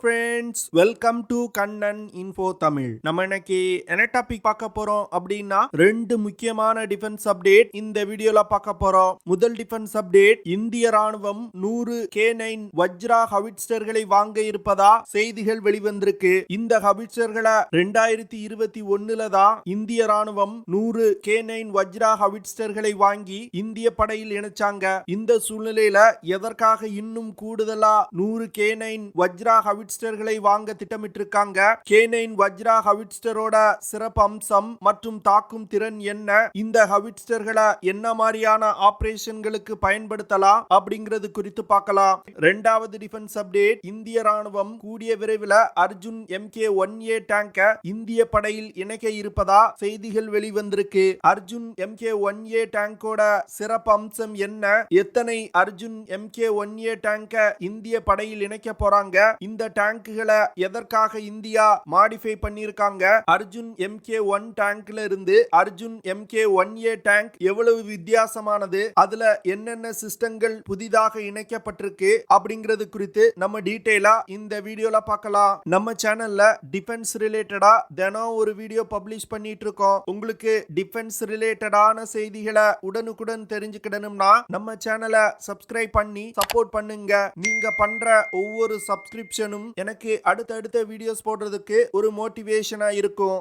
Friends, welcome to Kannan info Tamil. நம்ம இன்னைக்கு என்ன டாபிக் பார்க்க போறோம் அப்படின்னா ரெண்டு முக்கியமான டிஃபென்ஸ் அப்டேட் இந்த வீடியோல பார்க்க போறோம். முதல் டிஃபென்ஸ் அப்டேட், இந்திய ராணுவம் 100 K9 வஜ்ரா ஹவிட்சர்களை வாங்க இருப்பதா செய்திகள் வெளிவந்திருக்கு. இந்த ஹவிட்சர்களை 2021 தான் இந்திய ராணுவம் 100 K9 வஜ்ரா ஹவிட்சர்களை வாங்கி இந்திய படையில் இணைச்சாங்க. இந்த சூழ்நிலையில எதற்காக இன்னும் கூடுதலா 100 K9 வஜ்ரா ஹவிட்சர்களை வாங்க திட்டமிட்டிருக்காங்க? K9 வஜ்ரா ஹவிட்சரோட சிறப்பு அம்சம் மற்றும் தாக்கும் திறன் என்ன? இந்த ஹவிட்சர்களை என்ன மாதிரியான ஆபரேஷன்களுக்கு பயன்படுத்தலாம் அப்படிங்கிறது குறித்து பார்க்கலாம். இரண்டாவது டிஃபென்ஸ் அப்டேட், இந்திய ராணுவம் கூடிய விரைவில் அர்ஜுன் MK1A டேங்கை இந்திய படையில் இணைக்க இருப்பதா செய்திகள் வெளிவந்திருக்கு. அர்ஜுன் MK1A டேங்கோட சிறப்பு அம்சம் என்ன? எத்தனை அர்ஜுன் MK1A டேங்கை இந்திய படையில் இணைக்க போறாங்க? இந்த டேங்குகளை எதற்காக இந்தியா மாடிஃபை பண்ணிருக்காங்க? அர்ஜுன் MK1 டேங்க்ல இருந்து அர்ஜுன் MK1A டேங்க் எவ்வளவு வித்தியாசமானது? அதுல என்னென்ன சிஸ்டங்கள் புதிதாக இணைக்கப்பட்டிருக்கு அப்படிங்கிறது குறித்து நம்ம டீடைலா இந்த வீடியோல பார்க்கலாம். நம்ம சேனல்ல டிஃபென்ஸ் ரிலேட்டடா தினம் ஒரு வீடியோ பப்ளிஷ் பண்ணிட்டு இருக்கோம். உங்களுக்கு டிஃபென்ஸ் ரிலேட்டடான செய்திகளை உடனுக்குடன் தெரிஞ்சுக்கிடணும்னா நம்ம சேனலை சப்ஸ்கிரைப் பண்ணி சப்போர்ட் பண்ணுங்க. நீங்க பண்ற ஒவ்வொரு சப்ஸ்கிரிப்ஷனும் எனக்கு அடுத்தடுத்த வீடியோஸ் போடுறதுக்கு ஒரு மோட்டிவேஷனா இருக்கும்.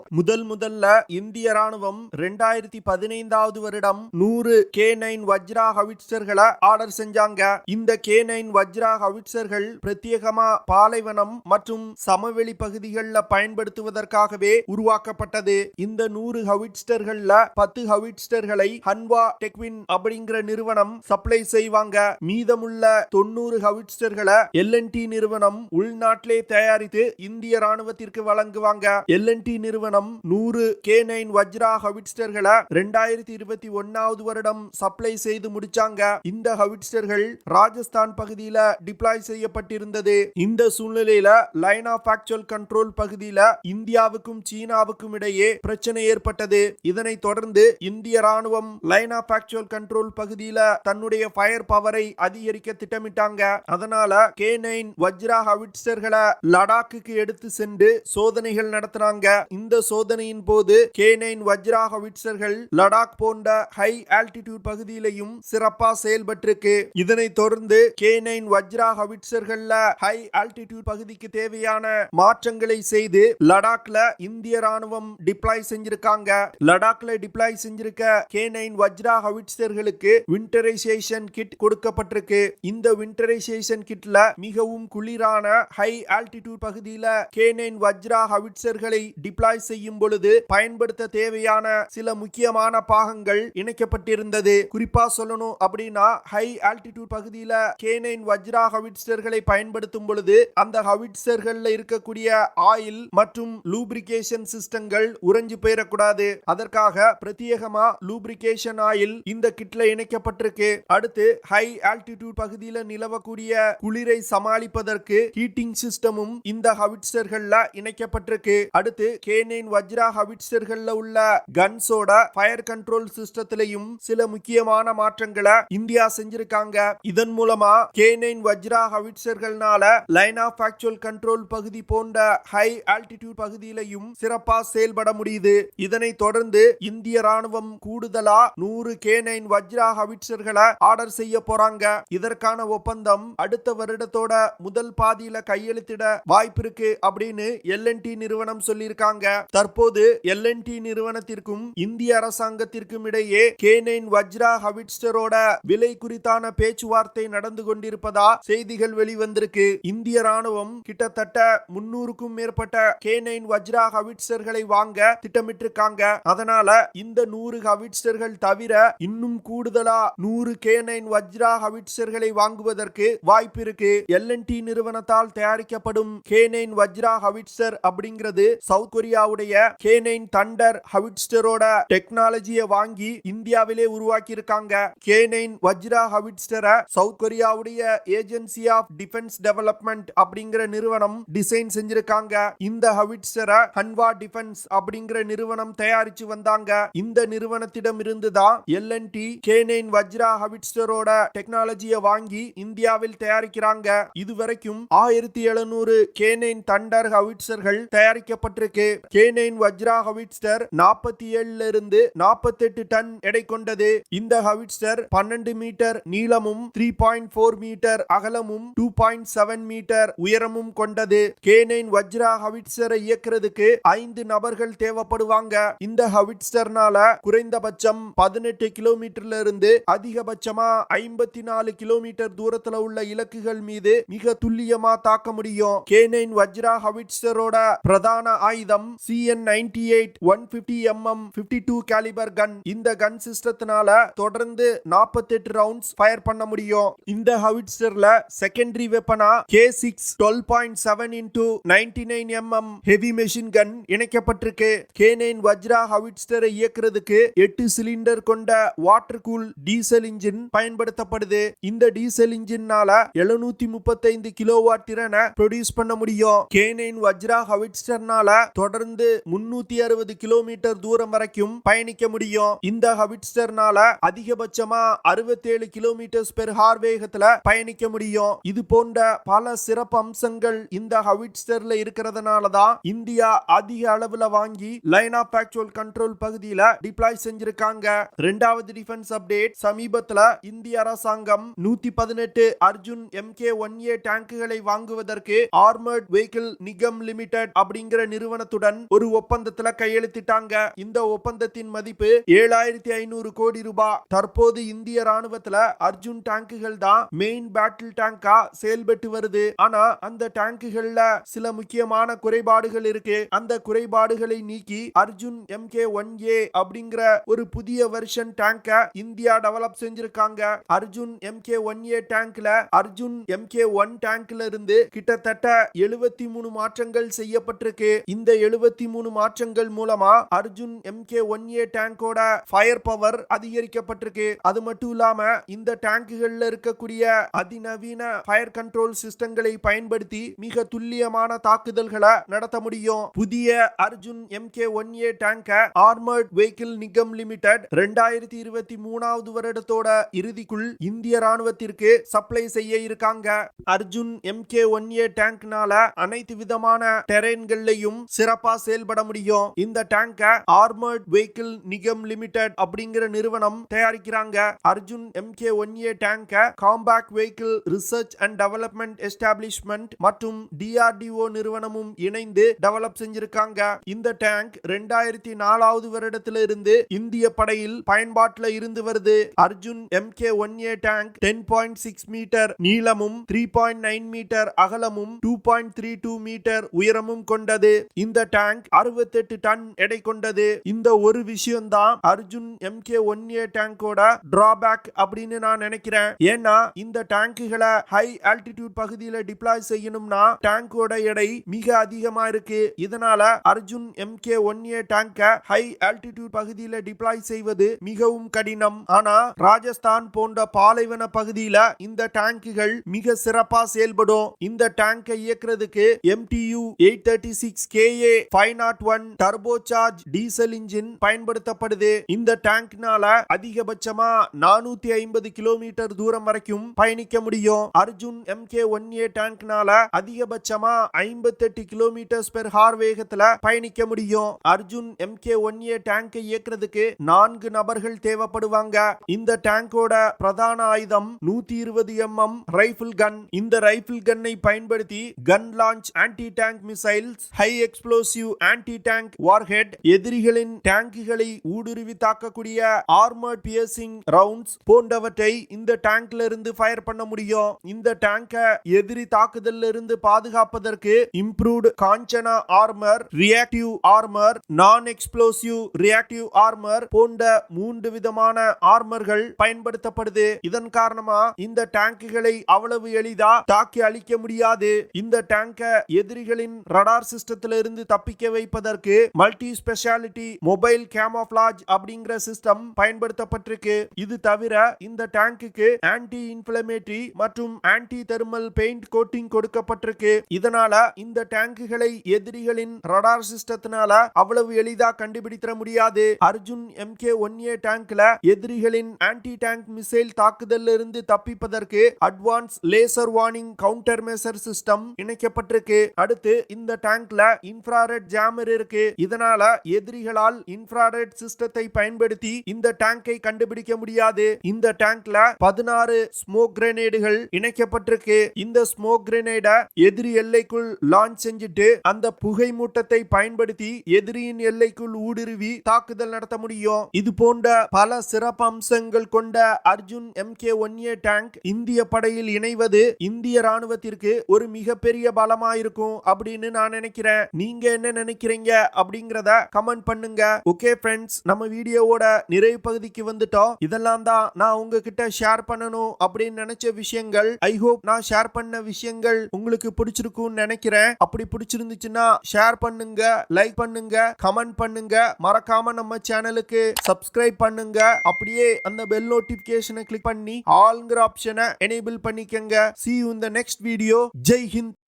முதல்ல இந்திய ராணுவம் 2015வது வருடம் 100 K9 வஜ்ரா ஹவிட்சர்களை ஆர்டர் செஞ்சாங்க. இந்த K9 வஜ்ரா ஹவிட்சர்கள் பிரத்யேகமா பாலைவனம் மற்றும் சமவெளி பகுதிகளில் பயன்படுத்துவதற்காகவே உருவாக்கப்பட்டது. இந்த 100 ஹவிட்சர்கள்ல 10 ஹவிட்சர்களை ஹன்வா டெக்வின் அப்படிங்கிற நிறுவனம் சப்ளை செய்வாங்க. மீதமுள்ள 90 ஹவிட்சர்களை L&T நிறுவனம் உள்நாட்டிலே தயாரித்து இந்திய ராணுவத்திற்கு வழங்குவாங்க. L&T நிறுவனம் 100 K9 வஜ்ரா ஹவிட்சர்களை 2021வது வருடம் சப்ளை செய்து முடிச்சாங்க. இந்த ஹவிட்சர்கள் ராஜஸ்தான் பகுதியில டிப்ளாய் செய்யப்பட்டிருந்தது. இந்த சூழ்நிலையில லைன் ஆஃப் ஆக்சுவல் கண்ட்ரோல் பகுதியில இந்தியாவுக்கும் சீனாவுக்கும் இடையே பிரச்சனை ஏற்பட்டது. இதனை தொடர்ந்து இந்திய ராணுவம் லைன் ஆஃப் ஆக்சுவல் கண்ட்ரோல் பகுதியில தன்னுடைய ஃபயர் பவரை அதிகரிக்க திட்டமிட்டாங்க. அதனால K9 வஜ்ரா ஹவிட்சர்களை லடாக்குக்கு எடுத்து சென்று சோதனைகள் நடத்தினாங்க. இந்த சோதனையின் போது K9 வஜ்ரா ஹவிட்சர்கள் லடாக் போன்ற ஹை ஆல்டிடியூட் பகுதியிலையும் சிறப்பா செயல்பட்டிருக்கு. இதனை தொடர்ந்து K9 வஜ்ரா ஹவிட்சர்கள்ல ஹை ஆல்டிடியூட் பகுதிக்கு தேவையான மாற்றங்களை செய்து லடாக்ல இந்திய ராணுவம் டிப்ளாய் செஞ்சிருக்காங்க. லடாக்ல டிப்ளாய் செஞ்சிருக்க K9 வஜ்ரா ஹவிட்சர்களுக்கு விண்டரைசேஷன் கிட் கொடுக்கப்பட்டிருக்கு. இந்த விண்டரைசேஷன் கிட்ல மிகவும் குளிரான ஹை ஆல்டிடியூட் பகுதியில K9 வஜ்ரா ஹவிட்சர்களை டிப்ளாய் செய்யும் பொழுது பயன்படுத்த தேவையான சில முக்கியமான பாகங்கள் இணைக்கப்பட்டிருந்தது. குறிப்பா சொல்லணும் அப்படின்னா ஹை ஆல்டிடியூட் பகுதியில K9 வஜ்ரா ஹவிட்சர்களை பயன்படுத்தும் பொழுது அந்த ஹவிட்சர்கள்ல இருக்கக்கூடிய ஆயில் மற்றும் லூப்ரிகேஷன் சிஸ்டங்கள் உறைஞ்சு போயிடக்கூடாது. அதற்காக பிரத்யேகமா லூப்ரிகேஷன் ஆயில் இந்த கிட்ல இணைக்கப்பட்டிருக்கு. அடுத்து ஹை ஆல்டிடியூட் பகுதியில நிலவக்கூடிய குளிரை சமாளிப்பதற்கு ஹீட்டிங் சிஸ்டமும் இந்த ஹவிட்சர்கள்ல இணைக்கப்பட்டிருக்கு. அடுத்து K9 வஜ்ரா ஹவிட்சர்கள்ல உள்ள கன்ஸோட ஃபயர் கண்ட்ரோல் சிஸ்டத்திலையும் சில முக்கியமான மாற்றங்களை இந்தியா செஞ்சிருக்காங்க. இதன் மூலமா K9 வஜ்ரா ஹவிட்சர்கள்னால லைன் ஆஃப் ஆக்சுவல் கண்ட்ரோல் பகுதி போன்ற ஹை ஆல்டிடியூட் பகுதியிலையும் சிறப்பா செயல்பட முடியுது. இதனை தொடர்ந்து இந்திய ராணுவம் கூடுதலா 100 K9 வஜ்ரா ஹவிட்சர்களை ஆர்டர் செய்ய போறாங்க. இதற்கான ஒப்பந்தம் அடுத்த வருடத்தோட முதல் பாதியில கையெழுத்திட வாய்ப்பிருக்கு அப்படின்னு L&T நிறுவனம் சொல்லியிருக்காங்க. தற்போது L&T நிறுவனத்திற்கும் இந்திய அரசாங்கத்திற்கும் இடையே K9 வஜ்ரா ஹவிட்சரோட விலை குறித்தான பேச்சுவார்த்தை நடந்து கொண்டிருப்பதா செய்திகள் வெளிவந்திருக்கு. இந்திய ராணுவம் கிட்டத்தட்ட 300க்கும் மேற்பட்ட K9 வஜ்ரா ஹவிட்சர்களை வாங்க திட்டமிட்டிருக்காங்க. அதனால இந்த 100 ஹவிட்சர்கள் தவிர இன்னும் கூடுதலா 100 K9 வஜ்ரா ஹவிட்சர்களை வாங்குவதற்கு வாய்ப்பு இருக்கு. L&T நிறுவனத்தால் தயாரிக்கப்படும் K9 வஜ்ரா ஹவிட்சர் அப்படிங்கிறது சவுத் கொரியாவுடைய K9 தண்டர் ஹவிட்சரோட டெக்னாலஜியை வாங்கி இந்தியாவிலே உருவாக்கி இருக்காங்க. K9 வஜ்ரா ஹவிட்சரை சவுத் கொரியாவுடைய ஏஜென்சி ஆஃப் டிஃபென்ஸ் டெவலப்மெண்ட் அப்படிங்கிற நிறுவனம் டிசைன் செஞ்சிருக்காங்க. இந்த ஹவிட்சரை ஹன்வா டிஃபென்ஸ் அப்படிங்கிற நிறுவனம் தயாரிச்சு வந்தாங்க. இந்த நிறுவனத்திடம் இருந்துதான் L&T K9 வஜ்ரா ஹவிட்சரோட டெக்னாலஜியை வாங்கி இந்தியாவில் தயாரிக்கிறாங்க. இதுவரைக்கும் 1700 500 K9 தண்டர் ஹவிட்சர்கள் தயாரிக்கப்பட்டிருக்கு. K9 வஜ்ரா ஹவிட்சர் 47 இருந்து 48 டன் எடை கொண்டது. இந்த ஹவிட்சர் 12 மீட்டர் நீளமும் 3.4 மீட்டர் அகலமும் 2.7 மீட்டர் உயரமும் கொண்டது. K9 வஜ்ரா ஹவிட்சரை இயக்குறதுக்கு 5 நபர்கள் தேவைப்படுவாங்க. இந்த ஹவிட்சர்னால குறைந்தபட்சம் 18 கிலோமீட்டர்ல இருந்து அதிகபட்சமா 54 கிலோமீட்டர் தூரத்துல உள்ள இலக்குகள் மீது மிக துல்லியமா தாக்க முடியும். K9 வஜ்ரா ஹவிட்சரோட பிரதான ஆயுதம் CN98 150 mm 52 கேலிபர் கன். இந்த கன் சிஸ்டத்தினால தொடர்ந்து 48 ரவுண்ட்ஸ் ஃபயர் பண்ண முடியும். இந்த ஹவிட்சர்ல செகண்டரி வெப்பனா K6 12.7 into 99 mm heavy machine gun இணைக்கப்பட்டிருக்கு. K9 வஜ்ரா ஹவிட்சரை இயக்குறதுக்கு 8 சிலிண்டர் கொண்ட வாட்டர் கூல் டீசல் இன்ஜின் பயன்படுத்தப்படுது. இந்த டீசல் இன்ஜின்னால 735 கிலோவாட் திறனை ப்ரொடியூஸ் பண்ண முடியும். K9 வஜ்ரா ஹவிட்சர்னால தொடர்ந்து 360 கிலோமீட்டர் தூரம் வரைக்கும் பயணிக்க முடியும். இந்த ஹவிட்சர்னால அதிகபட்சமா 67 கிலோமீட்டர் பெர் ஹார் வேகத்துல பயணிக்க முடியும். இது போன்ற பல சிறப்பு அம்சங்கள் இந்த ஹவிட்சர்ல இருக்கிறதுனால தான் இந்தியா அதிக அளவுல வாங்கி லைன் ஆஃப் ஆக்சுவல் கண்ட்ரோல் பகுதியில டிப்ளாய் செஞ்சிருக்காங்க. இரண்டாவது டிஃபென்ஸ் அப்டேட், சமீபத்துல இந்திய அரசாங்கம் 118 அர்ஜுன் MK1A டேங்குகளை வாங்குவதற்கு ஆர்மர்ட் வெஹிக்கிள் நிகம் லிமிடெட் அப்படிங்கிற நிறுவனத்துடன் ஒரு ஒப்பந்தத்துல கையெழுத்திட்டாங்க. இந்த ஒப்பந்தத்தின் மதிப்பு 7500 கோடி ரூபாய். தற்போது இந்திய ராணுவத்துல அர்ஜுன் டேங்குகள் தான் மெயின் பேட்டில் டேங்கா செயல்பட்டு வருது. ஆனா அந்த டேங்குகள்ல சில முக்கியமான குறைபாடுகள் இருக்கு. அந்த குறைபாடுகளை நீக்கி அர்ஜுன் MK1A அப்படிங்கிற ஒரு புதிய வெர்ஷன் டேங்க இந்தியா டெவலப் செஞ்சிருக்காங்க. அர்ஜுன் MK1A டேங்க்ல அர்ஜுன் MK1 டேங்க்ல இருந்து கிட்டத்தட்ட 73 மாற்றங்கள் செய்யப்பட்டிருக்கு. இந்த 73 மாற்றங்கள் மூலமா அர்ஜுன் MK1A டேங்கோட ஃபயர் பவர் அதிகரிக்கப்பட்டிருக்கு. அது மட்டும் இல்லாம இந்த டேங்குகள்ல இருக்கக்கூடிய அதிநவீன ஃபயர் கண்ட்ரோல் சிஸ்டங்களை பயன்படுத்தி மிக துல்லியமான தாக்குதல்களை நடத்த முடியும். புதிய Arjun MK1A tank armoured vehicle Nigam limited 2023 வருடத்தோட இறுதிக்குள் இந்திய ராணுவத்திற்கு சப்ளை செய்ய இருக்காங்க. அர்ஜுன் MK1A டேங்க்னால அனைத்து விதமான டெரெயின்கள்லயும் சிறப்பா செயல்பட முடியும். இந்த tank armoured vehicle Nigam limited அப்படிங்கிற நிறுவனம் தயாரிக்கிறாங்க. Arjun MK1A tank compact vehicle research and development establishment மற்றும் DRDO நிறுவனமும் இணைந்து டெவலப் செஞ்சிருக்காங்க. இந்த டேங்க் 2004 வருடத்துல இருந்து இந்திய படையில் பயன்பாட்டுல இருந்து வருது. அர்ஜுன் MK1A டேங்க் 10.6 மீட்டர் நீளமும் 3.9 மீட்டர் அகலமும் 2.32 மீட்டர் உயரமும் கொண்டது. இந்த டேங்க் 68 டன் எடை கொண்டது. இந்த ஒரு விஷயம் தான் அர்ஜுன் MK1A டேங்கோட டிராபேக் அப்படின்னு நான் நினைக்கிறேன். ஏன்னா இந்த டேங்குகளை ஹை ஆல்டிடியூட் பகுதியில டிப்ளாய் செய்யணும்னா டேங்கோட எடை மிக அதிகமா இருக்கு. இதனால அர்ஜுன் MK1A டேங்க ஹை ஆல்டிடியூட் பகுதியில டிப்ளாய் செய்வது மிகவும் கடினம். ஆனா ராஜஸ்தான் போன்ற பாலைவன பகுதியில இந்த டேங்குகள் மிக சிறப்பா செயல்படும். இந்த டேங்கை இயக்குறதுக்கு MTU 836 KA 501 turbo charge diesel engine பயன்படுத்தப்படுது. இந்த டேங்க்னால அதிகபட்சமா 450 கிலோமீட்டர் தூரம் வரைக்கும் பயணிக்க முடியும். அர்ஜுன் MK1A டேங்க்னால அதிகபட்சமா 58 கிலோமீட்டர் பெர் ஹார் வேகத்துல பயணிக்க முடியும். அர்ஜுன் MK1A டேங்கை இயக்குறதுக்கு 4 நபர்கள் தேவைப்படுவாங்க. இந்த டேங்கோட பிரதான ஆயுதம் 120 mm ரைபிள் கன். இந்த ரைபிள் கன்னை பயன்படுத்தி gun launch anti tank missiles, high explosive anti tank warhead, எதிரிகளின் டேங்குகளை ஊடுருவி தாக்கக்கூடிய ஆர்மர்ட் பியர்சிங் ரவுண்ட்ஸ் போன்றவற்றை இந்த டேங்க்ல இருந்து ஃபயர் பண்ண முடியும். இந்த டேங்கை எதிரி தாக்குதல்ல இருந்து பாதுகாப்பதற்கு improved Kanchana armour, reactive armour, நான் எக்ஸ்ப்ளோசிவ் ரியாக்டிவ் ஆர்மர் போன்ற 3 விதமான ஆர்மர்கள் பயன்படுத்தப்படுது. இதன் காரணமா இந்த டேங்குகளை அவ்வளவு எளிதா தாக்கி அழிக்க முடியாது. இந்த டேங்கை எதிரிகளின் ரடார் சிஸ்டத்துல இருந்து தப்பிக்க வைப்பதற்கு மல்டி ஸ்பெஷாலிட்டி மொபைல் கேமோஃப்ளாஜ் அப்படிங்கிற சிஸ்டம் பயன்படுத்தப்பட்டிருக்கு. இது தவிர இந்த டேங்குக்கு ஆன்டி இன்ஃப்ளமேட்டரி மற்றும் ஆன்டி தெர்மல் பெயிண்ட் கோட்டிங் கொடுக்கப்பட்டிருக்கு. இதனால இந்த டேங்குகளை எதிரிகளின் ரடார் சிஸ்டத்தினால அவ்வளவு எளிதா கண்டுபிடிக்க முடியாது. அர்ஜுன் MK1A டேங்க்ல எதிரிகளின் ஆன்டி டேங்க் மிசைல் தாக்குதல்ல இருந்து தப்பிப்பதற்கு advance laser warning counter measure system system இணைக்கப்பட்டிருக்கு. அடுத்து இந்த டேங்க்ல இன்ஃப்ராரெட் ஜாமர் இருக்கு. இதனால எதிரிகளால் இன்ஃப்ராரெட் சிஸ்டத்தை பயன்படுத்தி இந்த டேங்கை கண்டுபிடிக்க முடியாது. இந்த டேங்க்ல 16 ஸ்மோக் கிரனேடுகள் இணைக்கப்பட்டிருக்கு. இந்த ஸ்மோக் கிரனேட எதிரி எல்லைக்குள் லான்ச் செஞ்சுட்டு அந்த புகை மூட்டத்தை பயன்படுத்தி எதிரியின் எல்லைக்குள் ஊடுருவி தாக்குதல் நடத்த முடியும். இது போன்ற பல சிறப்பு அம்சங்கள் கொண்ட அர்ஜுன் MK1A டேங்க் இந்திய படையில் இணைவது இந்திய ராணுவத்திற்கு ஒரு மிகப்பெரிய பலமாயிருக்கும் அப்படின்னு நான் நினைக்கிறேன். நீங்க என்ன நினைக்கிறீங்க அப்படிங்கறத கமெண்ட் பண்ணுங்க. ஓகே ஃப்ரெண்ட்ஸ், நம்ம வீடியோவோட நிறைவு பகுதிக்கு வந்துட்டோம். இதெல்லாம் தான் நான் உங்ககிட்ட ஷேர் பண்ணணும் அப்படின்னு நினைச்ச விஷயங்கள். ஐ ஹோப் நான் ஷேர் பண்ண விஷயங்கள் உங்களுக்கு பிடிச்சிருக்கும்னு நினைக்கிறேன். அப்படி பிடிச்சிருந்துச்சுன்னா ஷேர் பண்ணுங்க, லைக் பண்ணுங்க, கமெண்ட் பண்ணுங்க. மறக்காம நம்ம சேனலுக்கு சப்ஸ்கிரைப் பண்ணுங்க. அப்படியே அந்த பெல் நோட்டிபிகேஷனை கிளிக் பண்ணி ஆல்ங்கிற ஆப்ஷனை எனேபிள் பண்ணிக்கங்க. See you in the next video. Jai Hind.